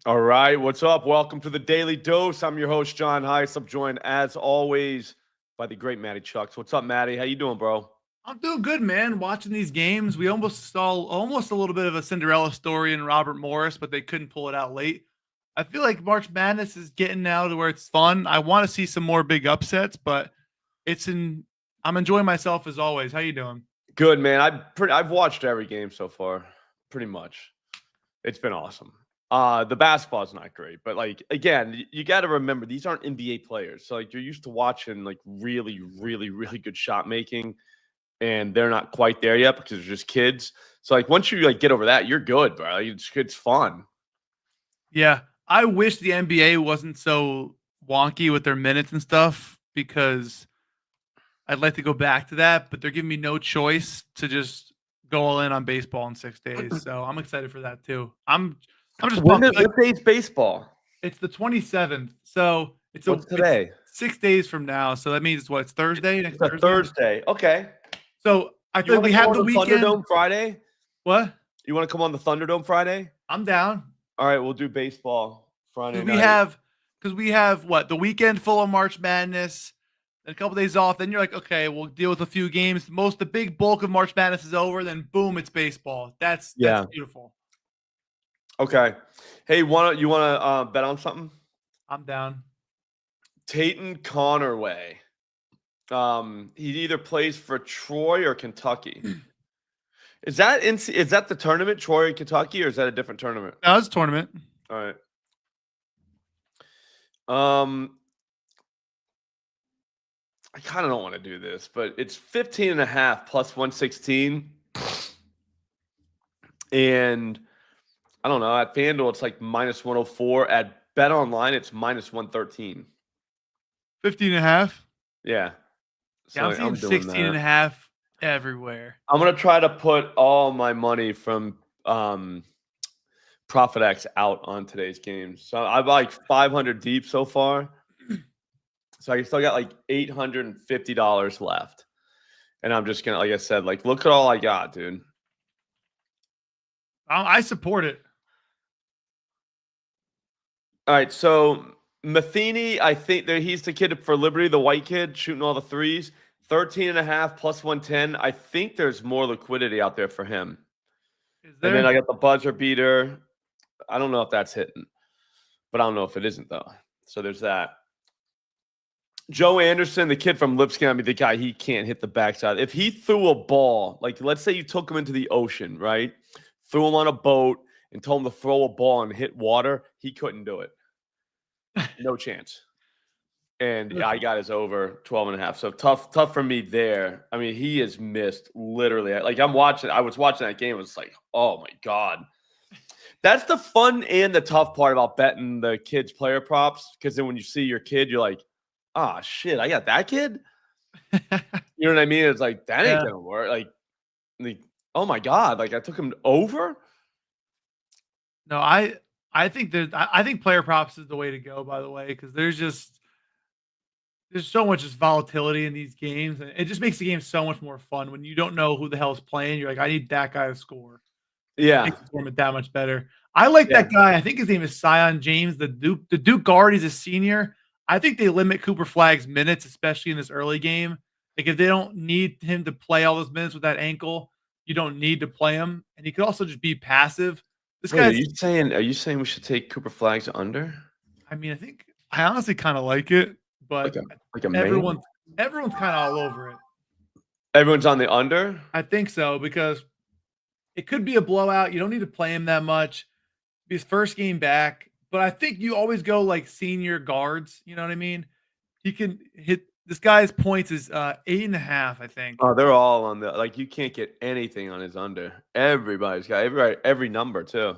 All right, what's up? Welcome to the Daily Dose. I'm your host, John Heiss. I'm joined, as always, by the great Matty Chucks. What's up, Matty? How you doing, bro? I'm doing good, man. Watching these games, we almost saw almost a little bit of a Cinderella story in Robert Morris, but they couldn't pull it out late. I feel like March Madness is getting now to where it's fun. I want to see some more big upsets, but I'm enjoying myself as always. How you doing? Good, man. I've watched every game so far, pretty much. It's been awesome. The basketball's not great, but like again, you got to remember these aren't NBA players. So like you're used to watching like really, really, really good shot making, and they're not quite there yet because they're just kids. So like once you like get over that, you're good, bro. Like, it's fun. Yeah, I wish the NBA wasn't so wonky with their minutes and stuff because I'd like to go back to that, but they're giving me no choice to just go all in on baseball in 6 days. So I'm excited for that too. I'm just pumped. What day's baseball? It's the 27th. So What's today? It's 6 days from now. So that means it's Thursday? Next It's Thursday. Okay. So I feel like we have the weekend. Thunderdome Friday? What? You want to come on the Thunderdome Friday? I'm down. All right, we'll do baseball Friday night. We have what? The weekend full of March Madness, and a couple days off. Then you're like, okay, we'll deal with a few games. The big bulk of March Madness is over. Then boom, it's baseball. That's beautiful. Okay. Hey, you want to bet on something? I'm down. Tayton Connerway. He either plays for Troy or Kentucky. Is that the tournament, Troy or Kentucky, or is that a different tournament? No, it's a tournament. All right. I kind of don't want to do this, but it's 15.5 plus 116. And I don't know, at FanDuel, it's like minus 104. At Bet Online, it's minus 113. 15.5? Yeah. So yeah, I'm seeing 16.5 everywhere. I'm going to try to put all my money from ProphetX out on today's games. So I've like 500 deep so far. So I still got like $850 left. And I'm just going to, like I said, like, look at all I got, dude. I support it. All right, so Matheny, I think he's the kid for Liberty, the white kid, shooting all the threes. 13.5 plus 110. I think there's more liquidity out there for him. Is there? And then I got the buzzer beater. I don't know if that's hitting, but I don't know if it isn't, though. So there's that. Joe Anderson, the kid from Lipscomb, I mean, the guy, he can't hit the backside. If he threw a ball, like let's say you took him into the ocean, right? Threw him on a boat and told him to throw a ball and hit water, he couldn't do it. No chance. And I got his over 12.5. So tough for me there. I mean, he has missed literally. Like I was watching that game. It was like, oh my God. That's the fun and the tough part about betting the kids' player props. Because then when you see your kid, you're like, ah, shit, I got that kid. You know what I mean? It's like, that ain't gonna work. Like, oh my God, like I took him over. No, I think player props is the way to go, by the way, because there's so much just volatility in these games, and it just makes the game so much more fun when you don't know who the hell is playing. You're like, I need that guy to score. Yeah, it makes the tournament that much better. I like that guy. I think his name is Sion James, the Duke guard. He's a senior. I think they limit Cooper Flagg's minutes, especially in this early game. Like if they don't need him to play all those minutes with that ankle, you don't need to play him, and he could also just be passive. This guy. Are you saying we should take Cooper Flagg's under? I mean, I honestly kind of like it, but everyone's kind of all over it. Everyone's on the under? I think so, because it could be a blowout. You don't need to play him that much. His first game back. But I think you always go like senior guards. You know what I mean? He can hit. This guy's points is 8.5, I think. Oh, they're all on the, like, you can't get anything on his under. Everybody's got every number too.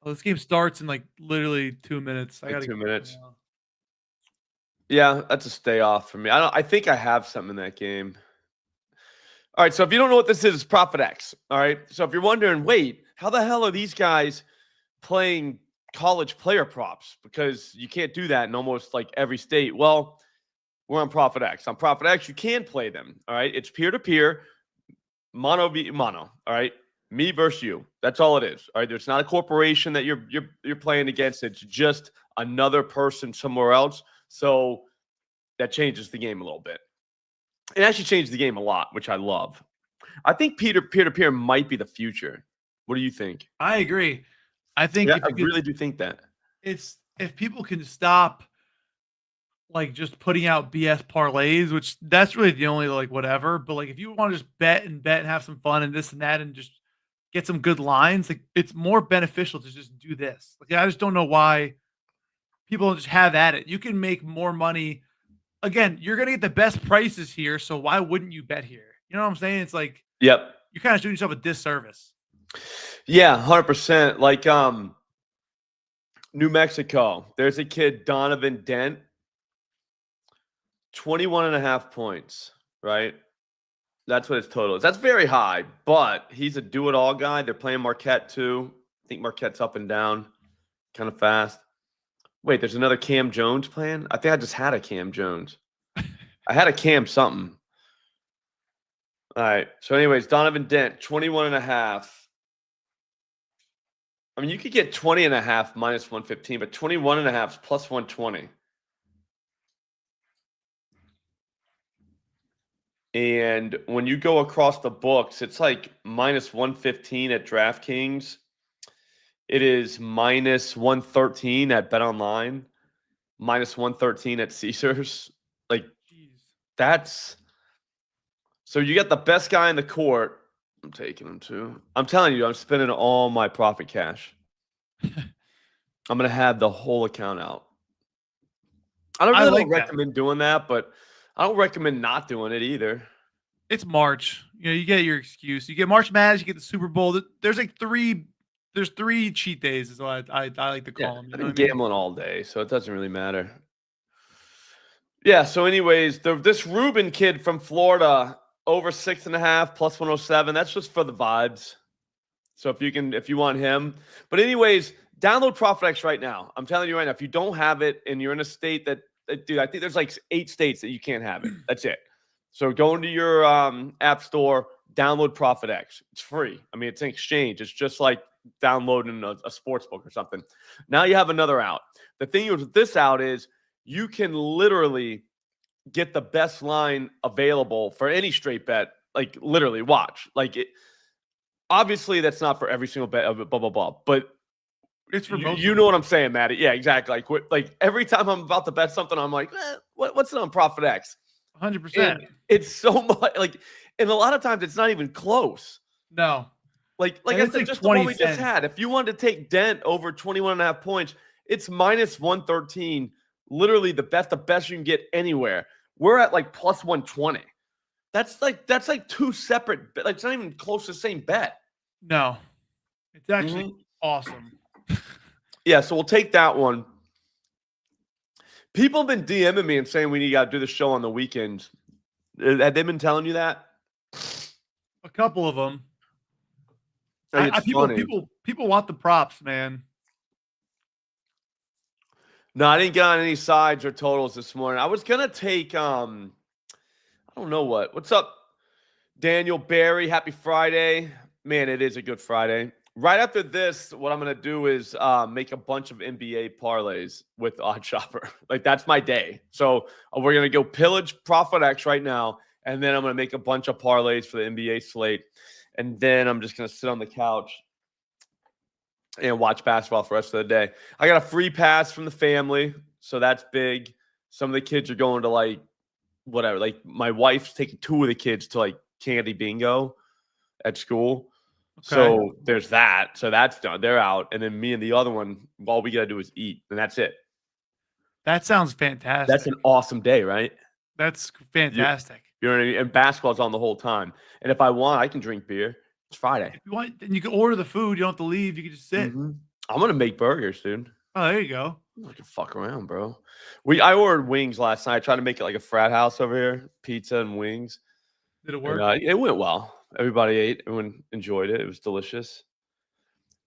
Well, this game starts in like literally 2 minutes. I got 2 minutes. Yeah, that's a stay off for me. I think I have something in that game. All right, so if you don't know what this is, it's ProphetX. All right, so if you're wondering, wait, how the hell are these guys playing college player props? Because you can't do that in almost like every state. Well, we're on ProphetX. On ProphetX, you can play them. All right, it's peer-to-peer, mono v mono. All right, Me versus you. That's all it is. All right. There's not a corporation that you're playing against. It's just another person somewhere else. So that changes the game a little bit. It actually changed the game a lot, which I love. I think peer-to-peer might be the future. What do you think? I agree. I think Yeah, I really do think that. it's if people can stop like just putting out BS parlays, which that's really the only like whatever. But like if you want to just bet and have some fun and this and that and just get some good lines, like it's more beneficial to just do this. Like I just don't know why people don't just have at it. You can make more money. Again, you're gonna get the best prices here, so why wouldn't you bet here? You know what I'm saying? It's like Yep. you're kind of doing yourself a disservice. Yeah, 100%. Like New Mexico, there's a kid, Donovan Dent, 21.5 points, right? That's what his total is. That's very high, but he's a do-it-all guy. They're playing Marquette too. I think Marquette's up and down kind of fast. Wait, there's another Cam Jones playing? I think I just had a Cam Jones. I had a Cam something. All right. So anyways, Donovan Dent, 21.5. I mean, you could get 20.5 minus 115, but 21.5 is plus 120. And when you go across the books, it's like minus 115 at DraftKings. It is minus 113 at BetOnline, minus 113 at Caesars. Like, that's so you got the best guy in the court. I'm taking him too. I'm telling you, I'm spending all my profit cash. I'm going to have the whole account out. I don't really recommend doing that, but I don't recommend not doing it either. It's March. You know, you get your excuse. You get March Madness, you get the Super Bowl. There's like three cheat days is what I like to call them. I've been gambling all day, so it doesn't really matter. Yeah, so anyways, this Ruben kid from Florida, over 6.5, plus 107. That's just for the vibes. So if you want him. But anyways, download ProphetX right now. I'm telling you right now, if you don't have it and you're in a state that dude, I think there's like 8 states that you can't have it. That's it. So go into your app store, download ProphetX. It's free. I mean, it's an exchange. It's just like downloading a sports book or something. Now you have another out. The thing with this out is you can literally get the best line available for any straight bet. Like literally, watch. Like it. Obviously, that's not for every single bet of blah blah blah. But it's for most. You know what I'm saying, Matty? Yeah, exactly. Like every time I'm about to bet something, I'm like, what's it on ProphetX? 100%. It's so much like, and a lot of times it's not even close. No. Like I said, just the one we just had. If you wanted to take Dent over 21.5 points, it's minus 113. Literally the best you can get anywhere. We're at like plus 120. That's like 2 separate. Like it's not even close to the same bet. No, it's actually awesome. Yeah, so we'll take that one. People have been DMing me and saying we got to do the show on the weekends. Have they been telling you that? A couple of them. People want the props, man. No, I didn't get on any sides or totals this morning. I was gonna take I don't know what's up, Daniel Barry. Happy Friday, man! It is a good Friday. Right after this, what I'm going to do is make a bunch of NBA parlays with OddsShopper. Like, that's my day. So we're going to go pillage ProphetX right now, and then I'm going to make a bunch of parlays for the NBA slate. And then I'm just going to sit on the couch and watch basketball for the rest of the day. I got a free pass from the family, so that's big. Some of the kids are going to, like, whatever. Like, my wife's taking 2 of the kids to, like, Candy Bingo at school. Okay. So there's that. So that's done. They're out. And then me and the other one, all we got to do is eat. And that's it. That sounds fantastic. That's an awesome day, right? That's fantastic. You know what I mean? And basketball's on the whole time. And if I want, I can drink beer. It's Friday. If you want, then you can order the food. You don't have to leave. You can just sit. I'm going to make burgers, dude. Oh, there you go. I can fuck around, bro. I ordered wings last night. I tried to make it like a frat house over here. Pizza and wings. Did it work? And, it went well. Everybody ate. Everyone enjoyed it. It was delicious.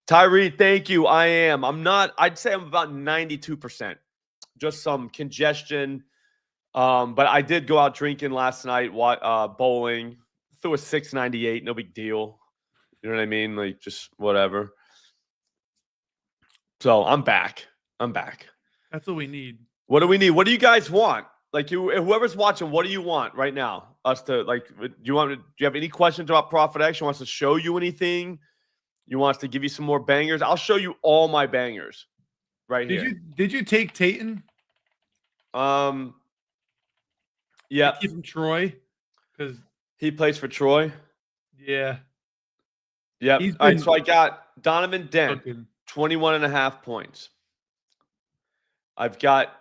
Tyree, thank you. I'd say I'm about 92%. Just some congestion. But I did go out drinking last night, bowling. Threw a 698. No big deal. You know what I mean? Like just whatever. So I'm back. That's what we need. What do we need? What do you guys want? Like whoever's watching, what do you want right now? Us to like, do you have any questions about ProphetX? You want us to show you anything? You want us to give you some more bangers? I'll show you all my bangers right here. Did you take Tayton? Yeah. Keep him Troy because he plays for Troy. Yeah. Yep. All right. So I got Donovan Dent, 21.5 points. I've got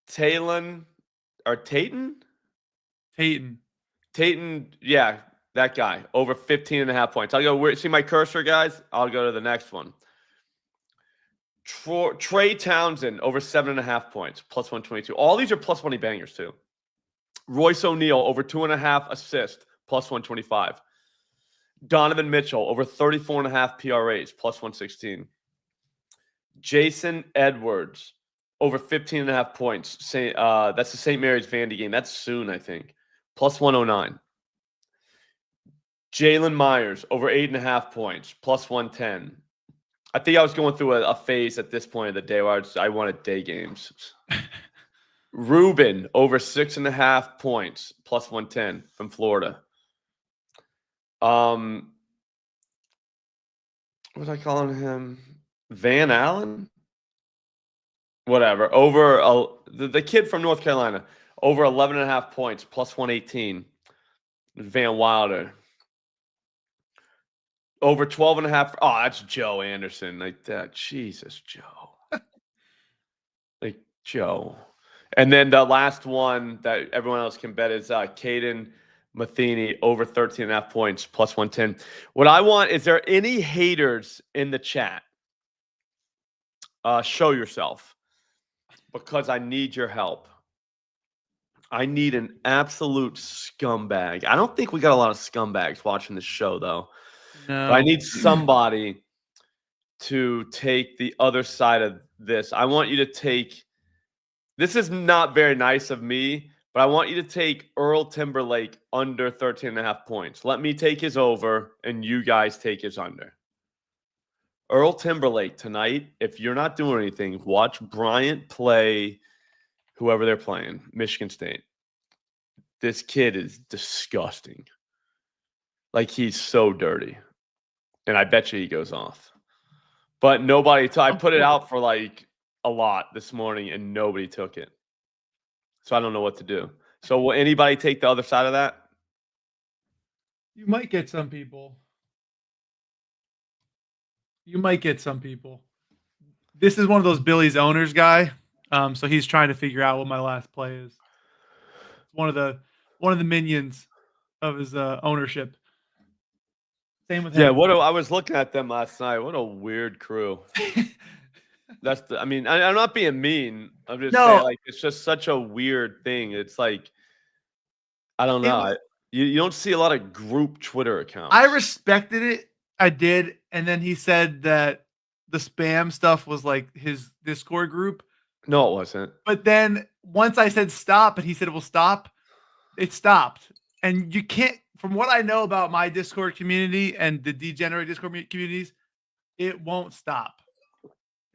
Tayton. Yeah, that guy over 15.5 points. I'll go. See my cursor, guys. I'll go to the next one. Trey Townsend over 7.5 points, plus 122. All these are plus money bangers too. Royce O'Neal over 2.5 assists, plus 125. Donovan Mitchell over 34.5 PRAs, plus 116. Jason Edwards over 15.5 points. That's the St. Mary's Vandy game. That's soon, I think. Plus 109. Jalen Myers over 8.5 points, plus 110. I think I was going through a phase at this point of the day where I wanted day games. Ruben over 6.5 points, plus 110 from Florida. What was I calling him? Van Allen? Whatever. Over the kid from North Carolina, over 11.5 points, plus 118. Van Wilder. Over 12.5. Oh, that's Joe Anderson. Like that. Jesus, Joe. Like Joe. And then the last one that everyone else can bet is Caden Matheny over 13.5 points, plus 110. What I want, is there any haters in the chat? Show yourself, because I need your help. I need an absolute scumbag. I don't think we got a lot of scumbags watching this show, though. No. But I need somebody to take the other side of this. I want you to take – this is not very nice of me, but I want you to take Earl Timberlake under 13.5 points. Let me take his over, and you guys take his under. Earl Timberlake tonight, if you're not doing anything, watch Bryant play whoever they're playing, Michigan State. This kid is disgusting. Like, he's so dirty. And I bet you he goes off. But nobody – I put it out for like a lot this morning, and nobody took it. So I don't know what to do. So will anybody take the other side of that? You might get some people. This is one of those Billy's owners guy. So he's trying to figure out what my last play is. One of the minions of his ownership. Same with him. Yeah, I was looking at them last night. What a weird crew. I mean, I'm not being mean. I'm just saying, like, it's just such a weird thing. It's like, I don't know. You don't see a lot of group Twitter accounts. I respected it. I did. And then he said that the spam stuff was like his Discord group. No, it wasn't. But then once I said stop and he said it will stop, it stopped. And you can't, from what I know about my Discord community and the degenerate Discord communities, it won't stop.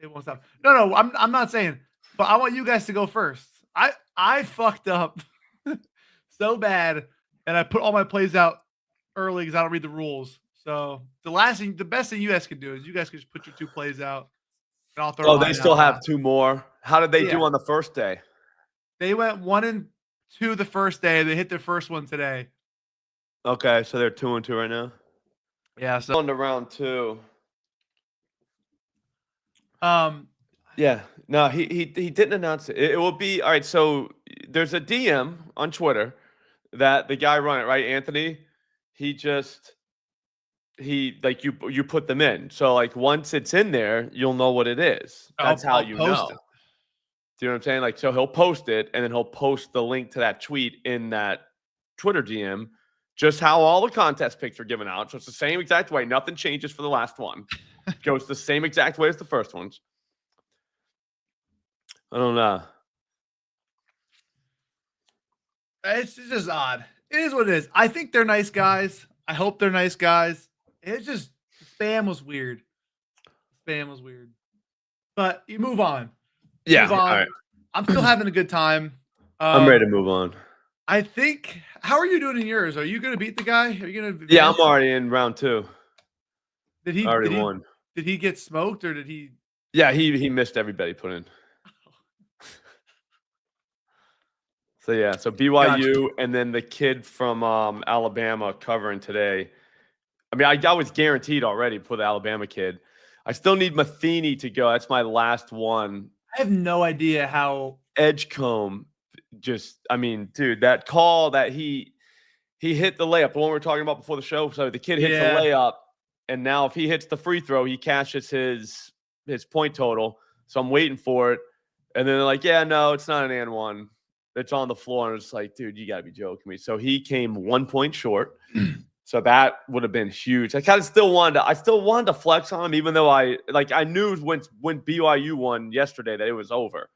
It won't stop. No, I'm not saying, but I want you guys to go first. I fucked up so bad, and I put all my plays out early because I don't read the rules. So the best thing you guys can do is you guys can just put your 2 plays out. And I'll throw they still have 2 more. How did they do on the first day? They went 1 and 2 the first day. They hit their first one today. Okay, so they're 2 and 2 right now. Yeah, so on to round 2. Yeah. No, he didn't announce it. It will be all right. So there's a DM on Twitter that the guy run it, right, Anthony. Like you put them in. So like once it's in there, you'll know what it is. That's how you know. It. Do you know what I'm saying? Like, so he'll post it, and then he'll post the link to that tweet in that Twitter DM. Just how all the contest picks are given out. So it's the same exact way. Nothing changes for the last one. It goes the same exact way as the first ones. I don't know. It's just odd. It is what it is. I think they're nice guys. I hope they're nice guys. It's just spam was weird. Spam was weird. But you move on. Yeah. Move on. All right. I'm still having a good time. I'm ready to move on. I think. How are you doing in yours? Are you going to beat the guy? Are you going to? Yeah, I'm already in round 2. Did he? I already won. Did he get smoked or did he? Yeah, he missed everybody put in. So yeah, so BYU Gotcha. and then the kid from Alabama covering today. I mean, I was guaranteed already for the Alabama kid. I still need Matheny to go. That's my last one. I have no idea how Edgecombe, I mean, dude, that call that he hit the layup, the one we were talking about before the show. So the kid hits the layup, and now if he hits the free throw, he cashes his point total. So I'm waiting for it, and then they're like, "Yeah, no, it's not an and one. It's on the floor." And it's like, dude, you got to be joking me. So he came 1 point short. So that would have been huge. I kind of still wanted to flex on him, even though I knew when BYU won yesterday that it was over,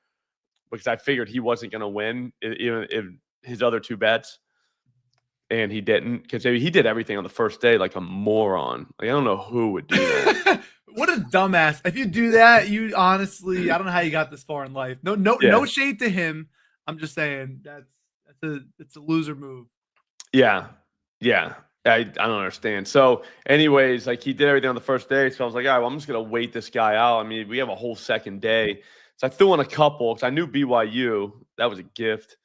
because I figured he wasn't going to win even if his other 2 bets, and he didn't, because he did everything on the first day like a moron. Like, I don't know who would do that. What a dumbass! If you do that, you honestly, I don't know how you got this far in life. No shade to him. I'm just saying it's a loser move. Yeah. I don't understand. So, anyways, like, he did everything on the first day. So I was like, all right, well, I'm just gonna wait this guy out. I mean, we have a whole second day. So I threw in a couple because I knew BYU. That was a gift.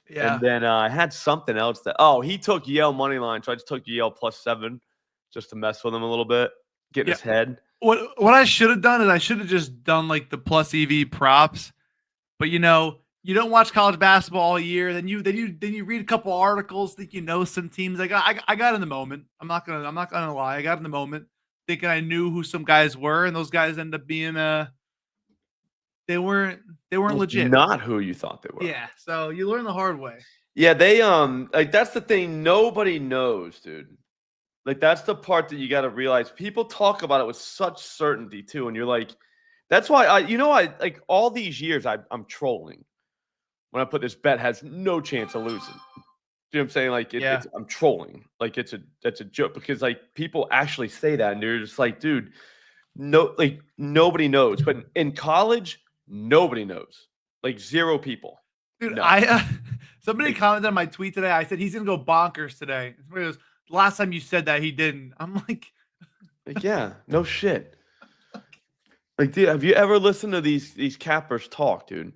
Yeah. And then I had something else he took Yale money line. So I just took Yale +7 just to mess with him a little bit, get in his head. What I should have done is I should have just done like the plus EV props. But you don't watch college basketball all year. Then you read a couple articles, think you know some teams. I got in the moment. I'm not gonna lie. I got in the moment thinking I knew who some guys were, and those guys ended up being they weren't legit. Not who you thought they were. Yeah. So you learn the hard way. Yeah, they like, that's the thing. Nobody knows, dude. Like, that's the part that you got to realize. People talk about it with such certainty too, and you're like, that's why I like all these years I'm trolling when I put this bet has no chance of losing. Do you know what I'm saying? Like, I'm trolling. Like, it's a joke, because like people actually say that, and you're just like, dude, no, like, nobody knows. But in college, nobody knows. Like, 0 people. Dude, no. Somebody commented on my tweet today. I said he's gonna go bonkers today. Somebody goes, last time you said that he didn't. I'm like, yeah, no shit. Like, dude, have you ever listened to these cappers talk, dude?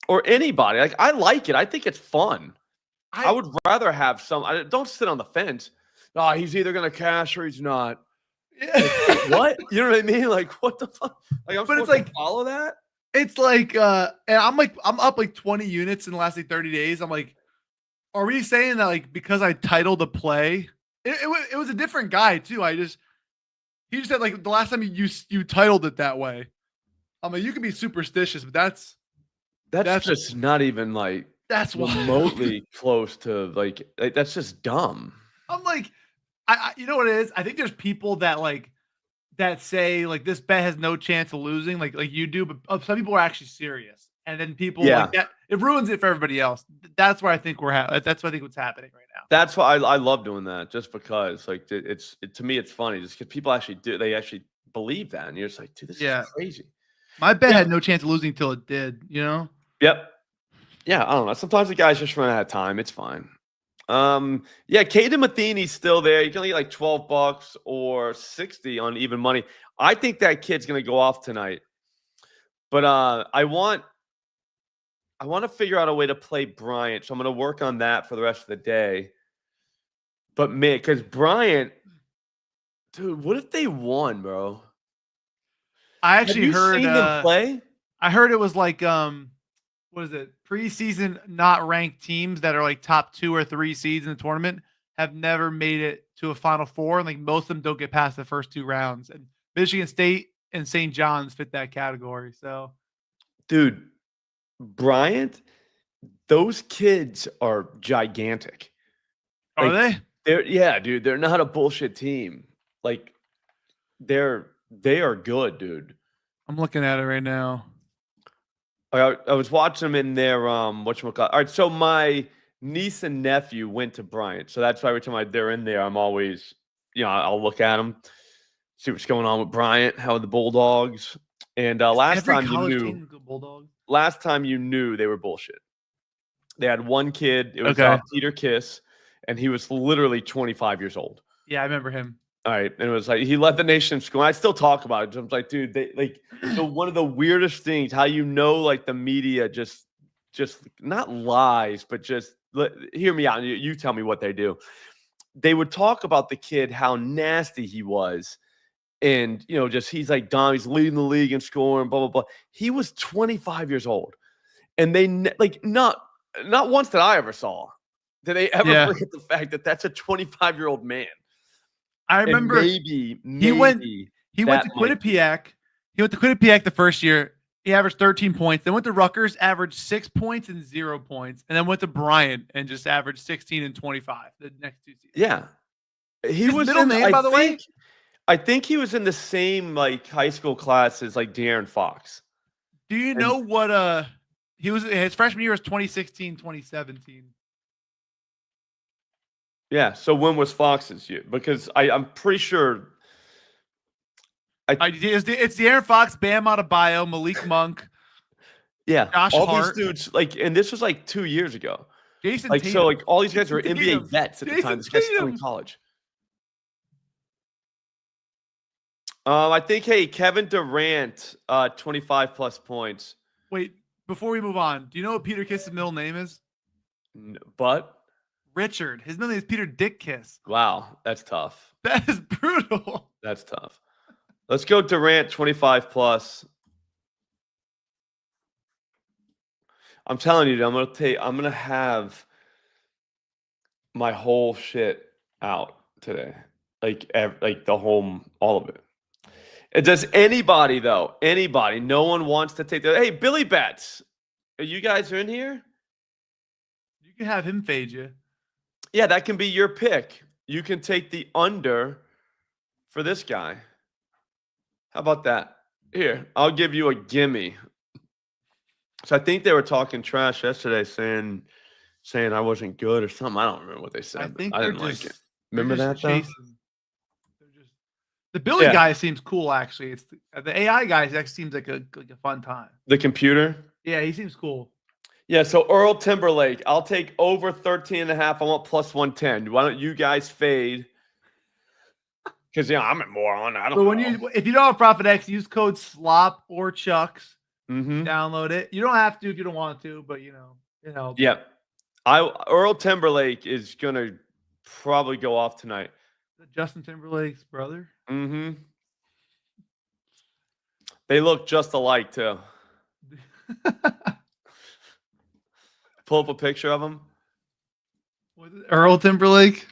Or anybody? Like, I like it. I think it's fun. I would rather have don't sit on the fence. Oh, he's either gonna cash or he's not. Like, what? You know what I mean? Like, what the fuck? Like, but it's like, follow that. It's like, and I'm up like 20 units in the last like 30 days. I'm like, are we saying that like because I titled a play? It was a different guy too. He just said like the last time you titled it that way. I mean, you can be superstitious, but that's just not even like that's remotely close to like that's just dumb. I'm like, I you know what it is? I think there's people that say like this bet has no chance of losing, like you do, but some people are actually serious, and then people like that, it ruins it for everybody else. That's where I think that's what I think what's happening right now. That's why I love doing that, just because like to me it's funny, just because people actually believe that, and you're just like, dude, this is crazy. My bet had no chance of losing until it did, you know? Yep. Yeah, I don't know. Sometimes the guys just run out of time. It's fine. Yeah, Caden Matheny's still there. You can only get like $12 or 60 on even money. I think that kid's gonna go off tonight. But I want to figure out a way to play Bryant. So I'm gonna work on that for the rest of the day. But man, because Bryant, dude, what if they won, bro? I actually heard seen them play. I heard it was like what is it? Preseason not ranked teams that are like top 2 or 3 seeds in the tournament have never made it to a Final Four, and like most of them don't get past the first 2 rounds. And Michigan State and St. John's fit that category. So, dude, Bryant, those kids are gigantic. Are they? Yeah, dude. They're not a bullshit team. Like, they are good, dude. I'm looking at it right now. I was watching them in their whatchamacallit. All right, so my niece and nephew went to Bryant, so that's why every time they're in there, I'm always, I'll look at them. See what's going on with Bryant. How are the Bulldogs? And last time you knew they were bullshit. They had one kid. It was Peter Kiss, and he was literally 25 years old. Yeah, I remember him. All right, and it was like he led the nation in school. I still talk about it. I'm like, dude, they like one of the weirdest things. How like the media just not lies, but just hear me out. You tell me what they do. They would talk about the kid, how nasty he was. And, just he's like, Dom, he's leading the league in scoring, blah, blah, blah. He was 25 years old. And they, not once that I ever saw, did they ever forget the fact that that's a 25-year-old man. I remember maybe he went to Quinnipiac. He went to Quinnipiac the first year. He averaged 13 points. Then went to Rutgers, averaged 6 points and 0 points. And then went to Bryant and just averaged 16 and 25 the next 2 seasons. Yeah. His middle name, by the way? I think he was in the same high school class as De'Aaron Fox. Do you know what he was? His freshman year was 2016, 2017. Yeah. So when was Fox's year? Because I'm pretty sure. It's De'Aaron Fox, Bam Adebayo, Malik Monk. Yeah. Josh all Hart. these dudes and this was 2 years ago. Jason Tatum. So all these guys were NBA vets at the time. This guy's still in college. I think, Kevin Durant, 25 plus points. Wait, before we move on, do you know what Peter Kiss's middle name is? But Richard. His middle name is Peter Dick Kiss. Wow, that's tough. That is brutal. That's tough. Let's go Durant, 25 plus. I'm telling you, I'm gonna have my whole shit out today, all of it. Does anybody, no one wants to take that? Hey, Billy Betts, you guys are in here? You can have him fade you. Yeah, that can be your pick. You can take the under for this guy. How about that? Here, I'll give you a gimme. So I think they were talking trash yesterday, saying I wasn't good or something. I don't remember what they said. I didn't like it. Remember that, though? The Billy guy seems cool, actually. It's the AI guy actually seems like a fun time. The computer? Yeah, he seems cool. Yeah, so Earl Timberlake, I'll take over 13.5. I want plus 110. Why don't you guys fade? Because, I'm a moron. I don't know. If you don't have ProphetX, use code SLOP or Chucks. Mm-hmm. Download it. You don't have to if you don't want to, but, it helps. Yep. Earl Timberlake is going to probably go off tonight. Justin Timberlake's brother? Mm-hmm. They look just alike, too. Pull up a picture of him. Was it Earl Timberlake?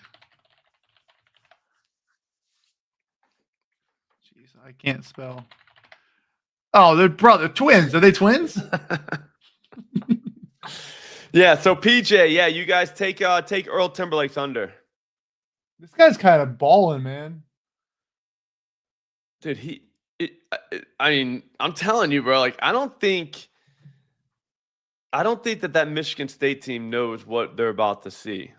Jeez, I can't spell. Oh, they're twins. Are they twins? Yeah, so PJ, you guys take Earl Timberlake's under. This guy's kind of balling, man. Dude, I'm telling you, bro. I don't think that Michigan State team knows what they're about to see.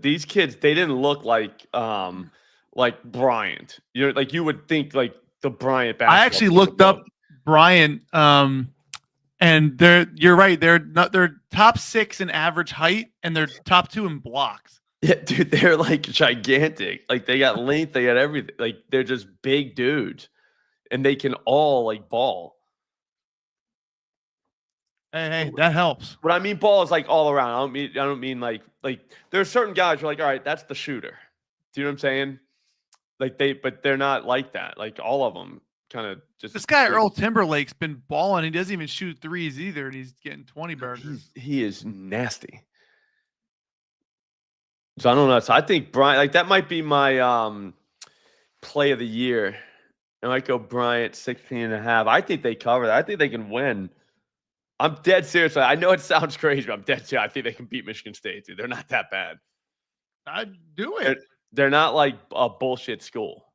These kids, they didn't look like Bryant. You would think the Bryant basketball. I actually looked up Bryant, and you're right. They're top 6 in average height, and they're top 2 in blocks. Yeah, dude, they're gigantic. They got length, they got everything. They're just big dudes, and they can all ball. Hey, that helps. What I mean, ball is all around. I don't mean there are certain guys who are all right, that's the shooter. Do you know what I'm saying? But they're not like that. All of them kind of just. This guy Earl Timberlake's been balling. He doesn't even shoot threes either, and he's getting 20 burgers. He is nasty. So I don't know. So I think Bryant, that might be my play of the year. I might go Bryant 16.5. I think they cover that. I think they can win. I'm dead serious. I know it sounds crazy, but I'm dead serious. I think they can beat Michigan State, dude. They're not that bad. I'd do it. They're not a bullshit school.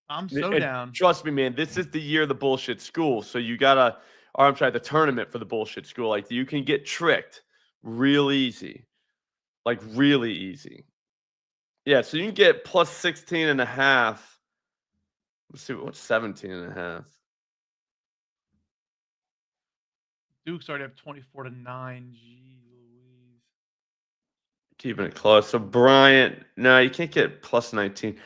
I'm so down. Trust me, man. This is the year of the bullshit school. So you gotta, the tournament for the bullshit school. You can get tricked real easy. Really easy. Yeah, so you can get plus 16.5 Let's see what's 17.5. Duke's already have 24-9. Gee Louise. Keeping it close. So Bryant, no, you can't get plus 19.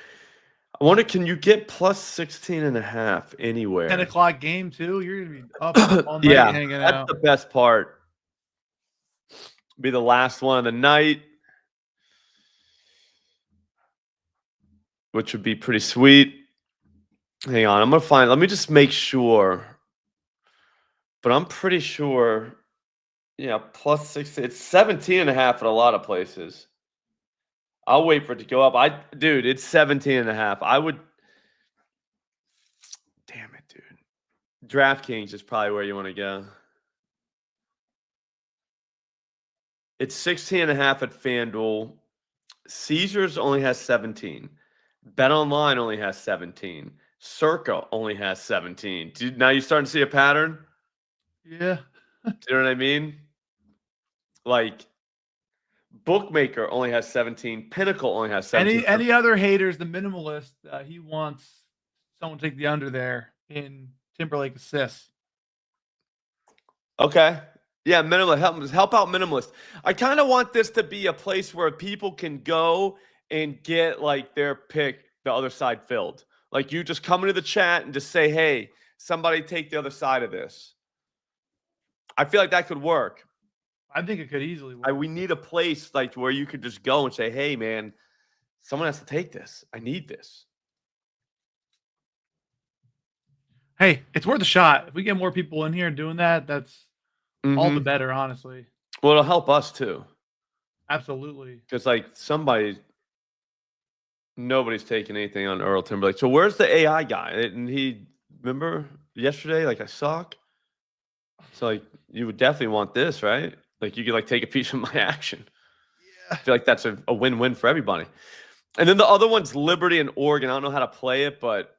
I wonder, can you get plus 16.5 anywhere? 10 o'clock game too. You're gonna be up all night Yeah, hanging that's out. the best part. Be the last one of the night, which would be pretty sweet. Hang on, I'm gonna find. Let me just make sure. But I'm pretty sure. Yeah, plus 16. It's 17.5 at a lot of places. I'll wait for it to go up. Dude, it's 17.5. I would. Damn it, dude. DraftKings is probably where you want to go. It's 16.5 at FanDuel. Caesars only has 17. BetOnline only has 17. Circa only has 17. Now you're starting to see a pattern? Yeah. Do you know what I mean? Like, Bookmaker only has 17. Pinnacle only has 17. Any other haters, the minimalist, he wants someone to take the under there in Timberlake assists. Okay. Yeah, minimalist. Help out minimalist. I kind of want this to be a place where people can go and get like their pick, the other side filled. Like you just come into the chat and just say, hey, somebody take the other side of this. I feel like that could work. I think it could easily work. We need a place like where you could just go and say, hey, man, someone has to take this. I need this. Hey, it's worth a shot. If we get more people in here doing that, that's all the better, honestly. Well, it'll help us too. Absolutely. Because like nobody's taking anything on Earl Timberlake. So where's the AI guy? And he, remember yesterday, like I suck. So like you would definitely want this, right? Like you could like take a piece of my action. Yeah. I feel like that's a win-win for everybody. And then the other one's Liberty and Oregon. I don't know how to play it, but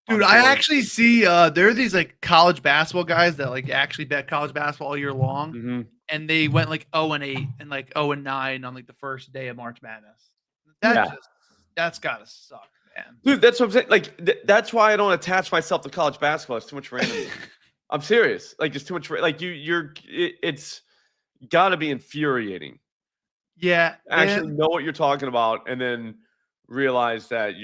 dude, I actually see there are these like college basketball guys that like actually bet college basketball all year long, and they went like 0-8 and like 0-9 on like the first day of March Madness. That's gotta suck, man. Dude, that's what I'm saying. Like that's why I don't attach myself to college basketball. It's too much randomness. I'm serious. Like it's too much. Like it's got to be infuriating. Yeah, actually know what you're talking about, and then realize that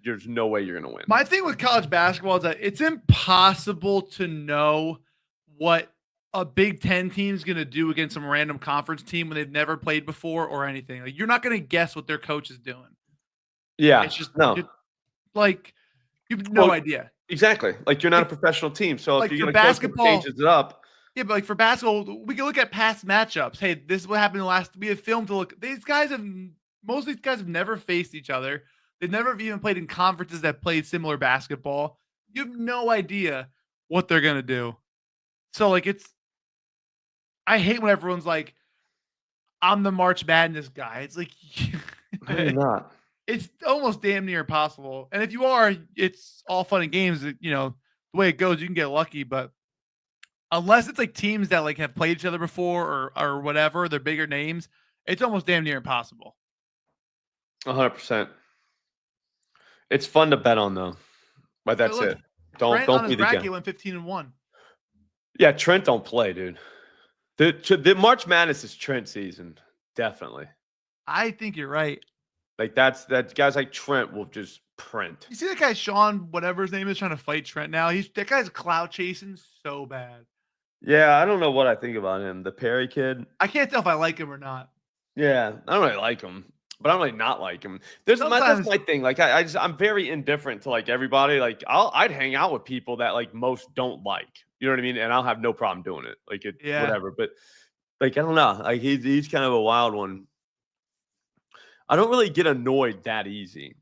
there's no way you're gonna win. My thing with college basketball is that it's impossible to know what a Big Ten team is gonna do against some random conference team when they've never played before or anything. Like you're not gonna guess what their coach is doing. Yeah, it's just like you have no idea. Exactly. Like you're not a professional team, so like if you get a basketball, coach that changes it up. Yeah, but like for basketball, we can look at past matchups. Hey, this is what happened we have film to look. Most of these guys have never faced each other. They've never even played in conferences that played similar basketball. You have no idea what they're gonna do. So like I hate when everyone's like, I'm the March Madness guy. It's like you're not. It's almost damn near impossible. And if you are, it's all fun and games. You know, the way it goes, you can get lucky, but unless it's like teams that like have played each other before or whatever, they're bigger names, it's almost damn near impossible. 100%. It's fun to bet on though, but that's it. Don't be the guy. Went 15-1. Yeah, Trent don't play, dude. The March Madness is Trent season, definitely. I think you're right. Like that guys like Trent will just print. You see that guy Sean, whatever his name is, trying to fight Trent now. That guy's clout chasing so bad. Yeah, I don't know what I think about him. The Perry kid. I can't tell if I like him or not. Yeah, I don't really like him, but I don't really not like him. That's my thing. Like I'm very indifferent to like everybody. Like I'd hang out with people that like most don't like. You know what I mean? And I'll have no problem doing it. Like whatever. But like I don't know. Like he's kind of a wild one. I don't really get annoyed that easy.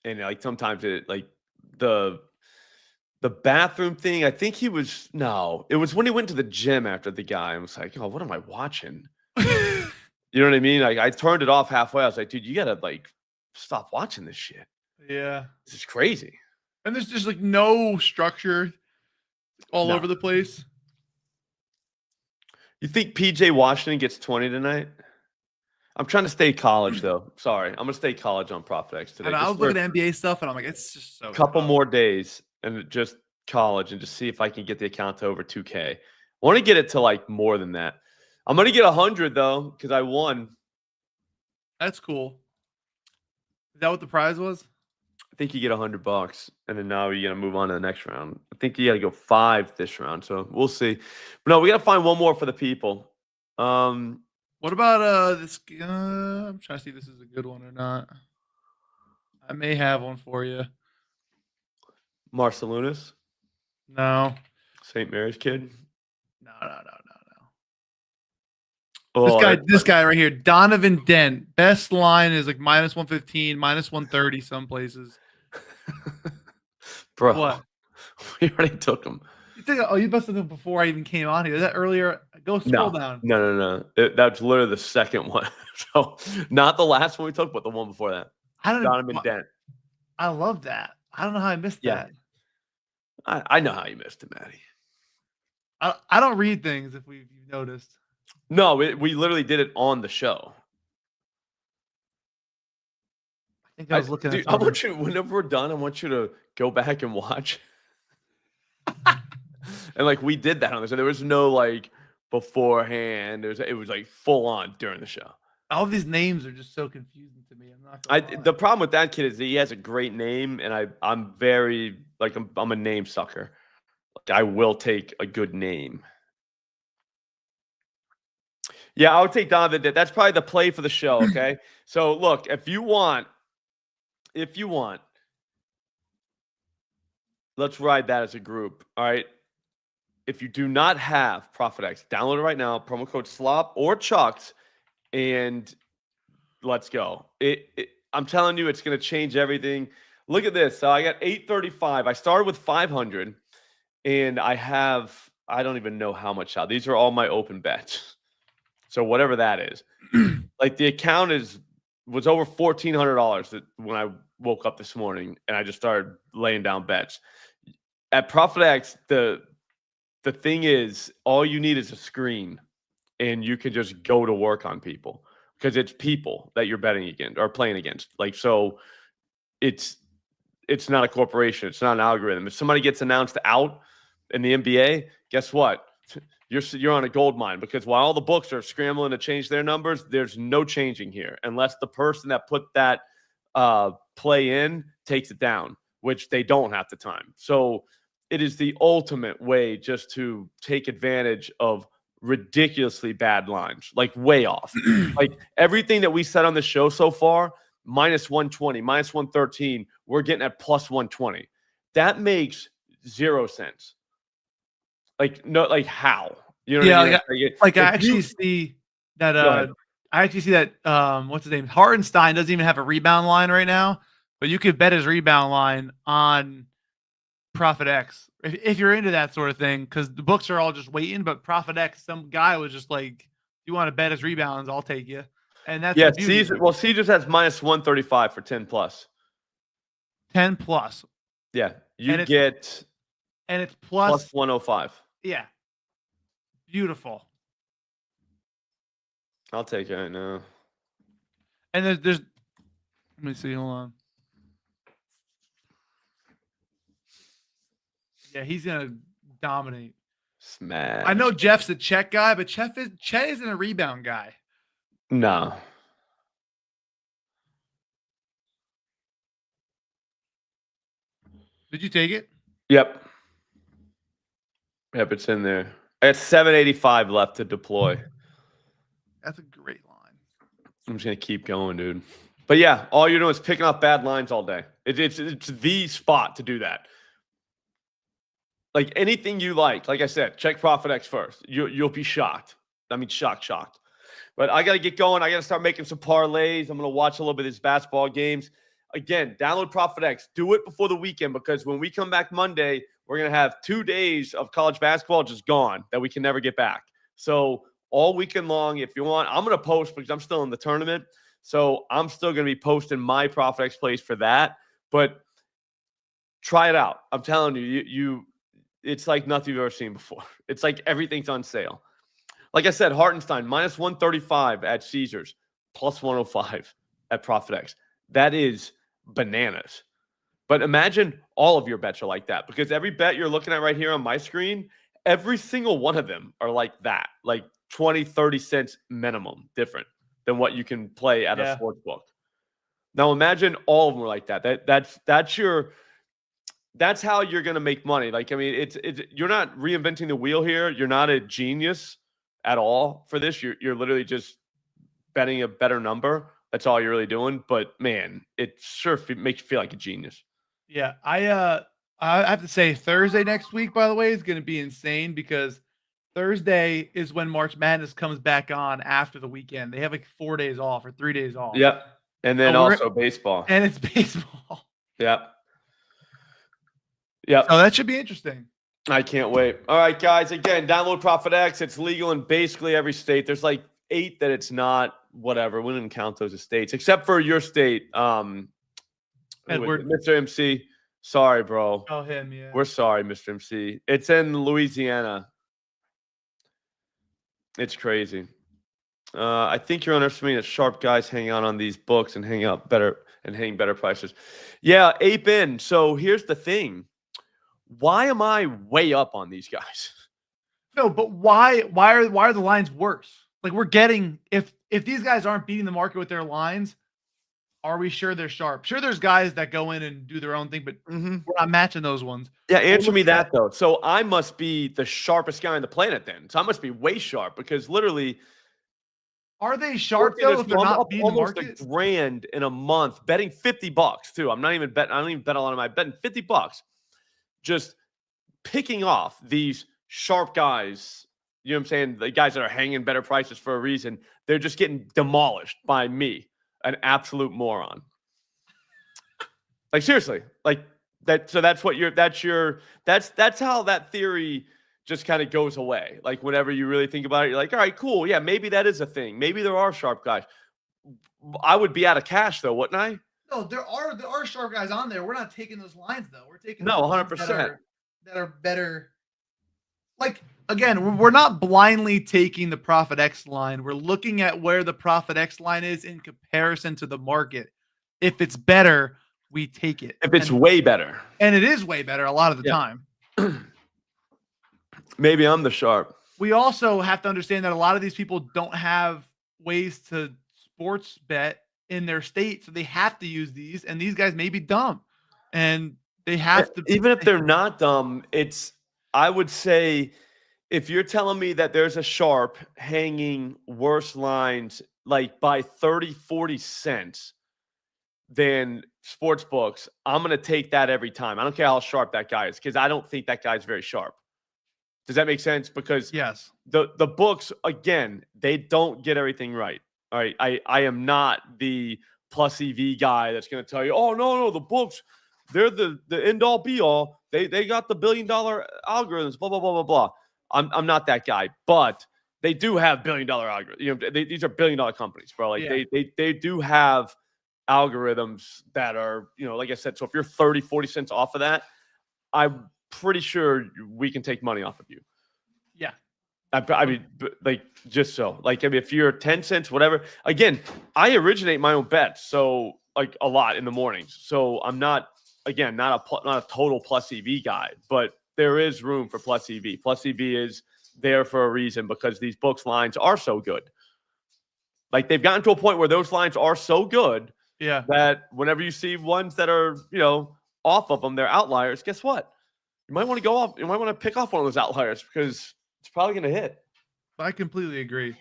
And like sometimes it like the bathroom thing, I think it was when he went to the gym after the guy and was like, oh, what am I watching? You know what I mean? Like I turned it off halfway. I was like, dude, you gotta like stop watching this shit. Yeah. This is crazy. And there's just like no structure all over the place. You think PJ Washington gets 20 tonight? I'm trying to stay college though. Sorry, I'm gonna stay college on ProphetX today. And I was looking at NBA stuff, and I'm like, it's just so a couple tough. more days and just college and just see if I can get the account to over 2K. I want to get it to like more than that. I'm gonna get 100 though because I won. That's cool. Is that what the prize was? I think you get $100, and then now you're gonna move on to the next round. I think you gotta go 5 this round, so we'll see. But no, we gotta find one more for the people. What about this? I'm trying to see if this is a good one or not. I may have one for you. Marcelunas, No. St. Mary's kid. No. Oh, This guy right here, Donovan Dent. Best line is like -115, -130 some places. bro, What? we already took him. You must have done before I even came on here. Is that earlier? Go scroll down. No. That's literally the second one. So not the last one we took, but the one before that. I don't Donovan Dent. I love that. I don't know how I missed Yeah. that. I know how you missed it, Matty. I don't read things if you've noticed. No, we literally did it on the show. I think I was looking Dude, at I want you, whenever we're done, I want you to go back and watch. And like we did that on the show. There was no like beforehand. It was like full on during the show. all these names are just so confusing to me. I'm not gonna lie. The problem with that kid is he has a great name, and I'm very like I'm a name sucker. Like, I will take a good name. Yeah, I would take Donovan Dent. That's probably the play for the show. Okay, so look, if you want, let's ride that as a group. All right. If you do not have ProphetX, download it right now. Promo code SLOP or Chucks, and let's go. I'm telling you, it's going to change everything. Look at this. So I got 835. I started with 500, and I don't even know how much out. These are all my open bets. So whatever that is, like the account was over $1,400 when I woke up this morning, and I just started laying down bets. At ProphetX, the thing is, all you need is a screen, and you can just go to work on people because it's people that you're betting against or playing against. Like, so it's not a corporation. It's not an algorithm. If somebody gets announced out in the NBA, guess what? You're on a gold mine, because while all the books are scrambling to change their numbers, there's no changing here unless the person that put that play in takes it down, which they don't have the time. So it is the ultimate way just to take advantage of ridiculously bad lines, like way off. Like everything that we said on the show so far, -120, -113, we're getting at +120. That makes 0 sense. Like, no, like how? You know what I mean? I actually see that what's his name? Hartenstein doesn't even have a rebound line right now, but you could bet his rebound line on ProphetX if you're into that sort of thing, because the books are all just waiting. But ProphetX, some guy was just like, "You want to bet his rebounds? I'll take you." And that's Caesars. Well, Caesars has -135 for 10+. 10+. Yeah, and get and it's plus +105. Yeah, beautiful. I'll take it right now. And there's let me see. Hold on. Yeah, he's gonna dominate. Smash. I know Jeff's a check guy, but Chet isn't a rebound guy. No. Did you take it? Yep, it's in there. I got 785 left to deploy. That's a great line. I'm just gonna keep going, dude. But yeah, all you're doing is picking off bad lines all day. It's the spot to do that. Like anything you like I said, check ProphetX first. You'll be shocked. I mean, shocked. But I gotta get going. I gotta start making some parlays. I'm gonna watch a little bit of these basketball games. Again, download ProphetX. Do it before the weekend, because when we come back Monday, we're going to have 2 days of college basketball just gone that we can never get back. So all weekend long, if you want, I'm going to post because I'm still in the tournament. So I'm still going to be posting my ProphetX plays for that. But try it out. I'm telling you, it's like nothing you've ever seen before. It's like everything's on sale. Like I said, Hartenstein, -135 at Caesars. plus 105 at ProphetX. That is bananas. But imagine all of your bets are like that, because every bet you're looking at right here on my screen, every single one of them are like that, like 20, 30 cents minimum different than what you can play at a sports book. Now imagine all of them are like that. That's how you're going to make money. Like, I mean, it's you're not reinventing the wheel here. You're not a genius at all for this. You're literally just betting a better number. That's all you're really doing. But man, it sure makes you feel like a genius. Yeah, I have to say Thursday next week, by the way, is going to be insane, because Thursday is when March Madness comes back on after the weekend. They have like 4 days off or 3 days off. Yep. And then also baseball. And it's baseball. Yep. Yep. So that should be interesting. I can't wait. All right, guys. Again, download ProphetX. It's legal in basically every state. There's like 8 that it's not. Whatever. We didn't count those as states, except for your state. Edward. Mr. MC. Sorry, bro. Oh, him, yeah. We're sorry, Mr. MC. It's in Louisiana. It's crazy. I think you're underestimating that sharp guys hang out on these books and hang better prices. Yeah, ape in. So here's the thing. Why am I way up on these guys? No, but why are the lines worse? Like, we're getting, if these guys aren't beating the market with their lines, are we sure they're sharp? Sure, there's guys that go in and do their own thing, but we're not matching those ones. Yeah, answer me that, though. So I must be the sharpest guy on the planet then. So I must be way sharp, because literally, are they sharp though if they're not beating the market? Almost $1,000 in a month, betting $50 too. I'm not even betting. I don't even bet a lot of my betting $50. Just picking off these sharp guys. You know what I'm saying? The guys that are hanging better prices for a reason. They're just getting demolished by me, an absolute moron. Like, seriously, like that. So that's how that theory just kind of goes away. Like, whenever you really think about it, you're like, all right, cool. Yeah, maybe that is a thing. Maybe there are sharp guys. I would be out of cash though, wouldn't I? No, there are sharp guys on there. We're not taking those lines though. We're taking 100% that are better. Like, again, we're not blindly taking the ProphetX line. We're looking at where the ProphetX line is in comparison to the market. If it's better, we take it. If it's way better. And it is way better a lot of the time. Maybe I'm the sharp. We also have to understand that a lot of these people don't have ways to sports bet in their state, so they have to use these, and these guys may be dumb. And they have to, even if they're not dumb, I would say, if you're telling me that there's a sharp hanging worse lines like by 30, 40 cents than sports books, I'm going to take that every time. I don't care how sharp that guy is, because I don't think that guy's very sharp. Does that make sense? Because yes, the books, again, they don't get everything right. All right. I am not the plus EV guy that's going to tell you, oh, no, the books, they're the end all be all. They got the $1 billion algorithms, blah, blah, blah, blah, blah. I'm not that guy, but they do have $1 billion algorithms. You know, these are $1 billion companies, bro. Like, they do have algorithms that are, you know, like I said, so if you're 30, 40 cents off of that, I'm pretty sure we can take money off of you. Yeah. I mean, like, just so. Like, I mean, if you're 10 cents, whatever. Again, I originate my own bets, so, like, a lot in the mornings. So I'm not, again, not a total plus EV guy, but there is room for plus EV. Plus EV is there for a reason, because these books lines are so good. Like, they've gotten to a point where those lines are so good that whenever you see ones that are, you know, off of them, they're outliers. Guess what? You might want to go off. You might want to pick off one of those outliers, because it's probably going to hit. I completely agree.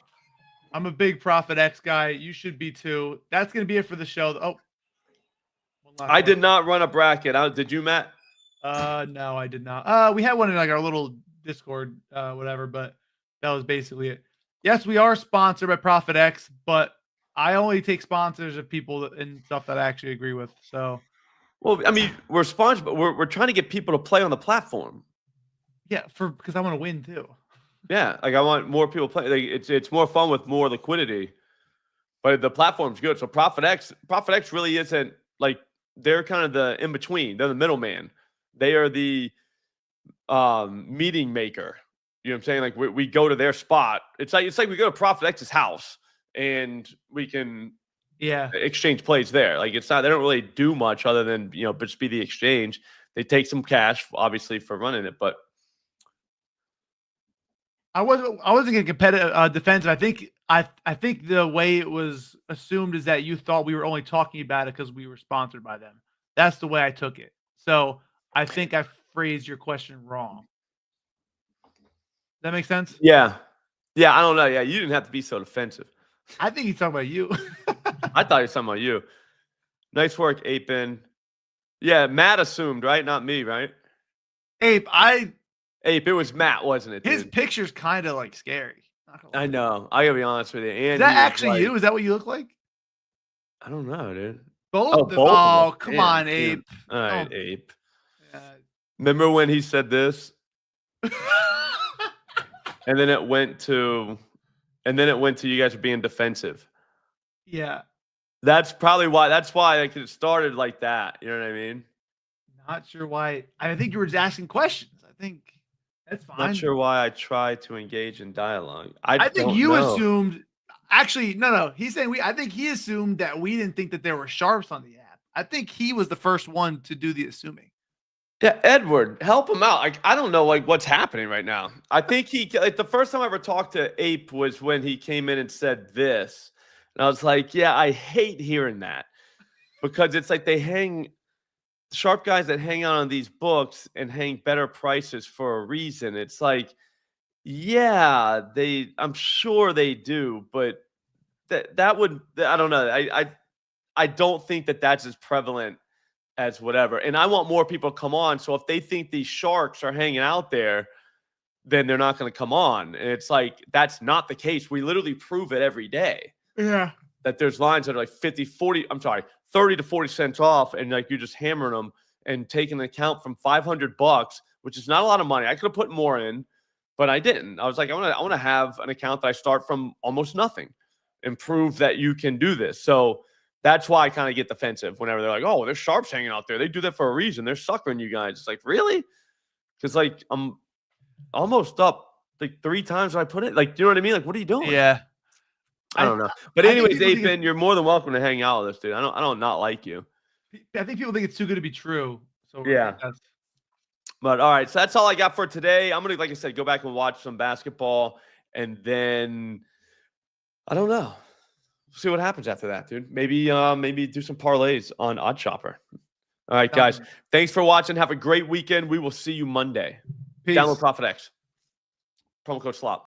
I'm a big ProphetX guy. You should be too. That's going to be it for the show. Oh, I did not run a bracket. Did you, Matt? No, I did not. We had one in like our little Discord, whatever, but that was basically it. Yes, we are sponsored by ProphetX, but I only take sponsors of people and stuff that I actually agree with. So, well, I mean, we're sponsored, but we're trying to get people to play on the platform. Yeah, because I want to win too. Yeah, like, I want more people playing. Like, it's more fun with more liquidity, but the platform's good. So ProphetX really isn't, like, they're kind of the in between. They're the middleman. They are the meeting maker. You know what I'm saying? Like, we go to their spot. It's like we go to ProphetX's house and we can Yeah. exchange plays there. Like they don't really do much other than just be the exchange. They take some cash, obviously, for running it, but I wasn't getting competitive defensive. I think the way it was assumed is that you thought we were only talking about it because we were sponsored by them. That's the way I took it. So I think I phrased your question wrong. Does that make sense? yeah, I don't know. Yeah, you didn't have to be so defensive. I think he's talking about you. I thought he was talking about you. Nice work, Apin. Yeah, Matt assumed, right? Not me, right? Ape, Ape, it was Matt, wasn't it? his Dude? picture's kind of like scary. I know. I gotta be honest with you. And Is that he was actually you? Is that what you look like? I don't know, dude. Both? Both of them. Come Damn, on, dude. Ape. All right, Oh. Ape. Yeah. Remember when he said this? And then it went to you guys being defensive. Yeah. That's probably why. That's why it started like that. You know what I mean? Not sure why. I think you were just asking questions. I think that's fine. Not sure why I tried to engage in dialogue. I think don't you know. assumed. Actually, no. He's saying we. I think he assumed that we didn't think that there were sharps on the app. I think he was the first one to do the assuming. Yeah, Edward, help him out. Like, I don't know, what's happening right now. I think the first time I ever talked to Ape was when he came in and said this, and I was like, yeah, I hate hearing that because it's like they hang sharp guys that hang out on these books and hang better prices for a reason. It's like, yeah, I'm sure they do, but that would, I don't know. I don't think that that's as prevalent as whatever. And I want more people to come on. So if they think these sharks are hanging out there, then they're not going to come on. And it's like, that's not the case. We literally prove it every day. Yeah. That there's lines that are like 30 to 40 cents off. And like, you're just hammering them and taking an account from $500, which is not a lot of money. I could have put more in, but I didn't. I was like, I want to have an account that I start from almost nothing and prove that you can do this. So that's why I kind of get defensive whenever they're like, oh, there's sharps hanging out there. They do that for a reason. They're suckering you guys. It's like, really? Because like I'm almost up like 3 times when I put it. Like, do you know what I mean? Like, what are you doing? Yeah. I don't know. But anyways, Apin, you're more than welcome to hang out with us, dude. I don't not like you. I think people think it's too good to be true. So yeah. But all right, so that's all I got for today. I'm gonna, like I said, go back and watch some basketball, and then I don't know. See what happens after that, dude. Maybe do some parlays on Odd Chopper. All right, guys. Thanks for watching. Have a great weekend. We will see you Monday. Peace. Download ProphetX. Promo code SLOP.